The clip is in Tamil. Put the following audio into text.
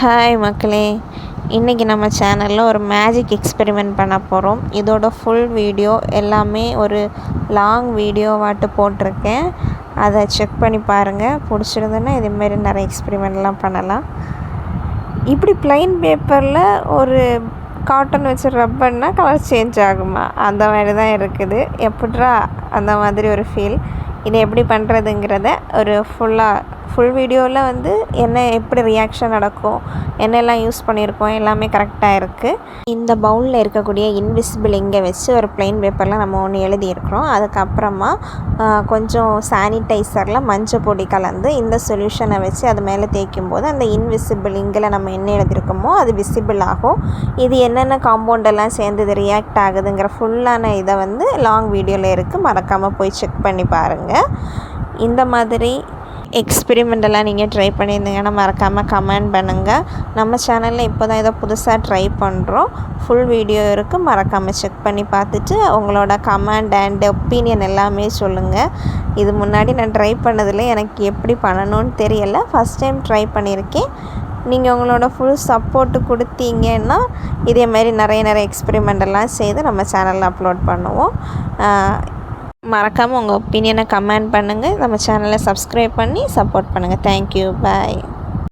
ஹாய் மக்களே, இன்றைக்கி நம்ம சேனலில் ஒரு மேஜிக் எக்ஸ்பெரிமெண்ட் பண்ண போகிறோம். இதோட ஃபுல் வீடியோ எல்லாமே ஒரு லாங் வீடியோவாட்டு போட்டிருக்கேன். அதை செக் பண்ணி பாருங்கள். பிடிச்சிருந்துன்னா இதேமாரி நிறைய எக்ஸ்பெரிமெண்ட்லாம் பண்ணலாம். இப்படி ப்ளைன் பேப்பரில் ஒரு காட்டன் வச்சு ரப் பண்ணால் கலர் சேஞ்ச் ஆகுமா? அந்த மாதிரி தான் இருக்குது. எப்படிரா அந்த மாதிரி ஒரு ஃபீல். இதை எப்படி பண்ணுறதுங்கிறத ஒரு ஃபுல் வீடியோவில் என்ன எப்படி ரியாக்ஷன் நடக்கும், என்னெல்லாம் யூஸ் பண்ணியிருக்கோம் எல்லாமே கரெக்டாக இருக்குது. இந்த பவுலில் இருக்கக்கூடிய இன்விசிபிள் இங்கே வச்சு ஒரு ப்ளைன் பேப்பரில் நம்ம ஒன்று எழுதியிருக்கிறோம். அதுக்கப்புறமா கொஞ்சம் சானிடைசரில் மஞ்சள் பொடி கலந்து இந்த சொல்யூஷனை வச்சு அது மேலே தேய்க்கும் போது அந்த இன்விசிபிள் இங்கில் நம்ம என்ன எழுதியிருக்கோமோ அது விசிபிள் ஆகும். இது என்னென்ன காம்பவுண்டெல்லாம் சேர்ந்து இது ரியாக்ட் ஆகுதுங்கிற ஃபுல்லான இதை லாங் வீடியோவில் இருக்குது. மறக்காமல் போய் செக் பண்ணி பாருங்கள். இந்த மாதிரி எக்ஸ்பெரிமெண்டெல்லாம் நீங்கள் ட்ரை பண்ணியிருந்தீங்கன்னா மறக்காமல் கமெண்ட் பண்ணுங்கள். நம்ம சேனலில் இப்போ தான் இதை புதுசாக ட்ரை பண்ணுறோம். ஃபுல் வீடியோ இருக்குது. மறக்காமல் செக் பண்ணி பார்த்துட்டு உங்களோட கமெண்ட் அண்ட் ஒப்பீனியன் எல்லாமே சொல்லுங்கள். இது முன்னாடி நான் ட்ரை பண்ணதில் எனக்கு எப்படி பண்ணணும்னு தெரியலை. ஃபஸ்ட் டைம் ட்ரை பண்ணியிருக்கேன். நீங்கள் உங்களோட ஃபுல் சப்போர்ட்டு கொடுத்தீங்கன்னா இதேமாரி நிறைய எக்ஸ்பெரிமெண்டெல்லாம் செய்து நம்ம சேனலில் அப்லோட் பண்ணுவோம். மறக்காமல் உங்கள் ஒப்பீனியனை கமெண்ட் பண்ணுங்கள். நம்ம சேனலை சப்ஸ்கிரைப் பண்ணி சப்போர்ட் பண்ணுங்கள். தேங்க்யூ. பாய்.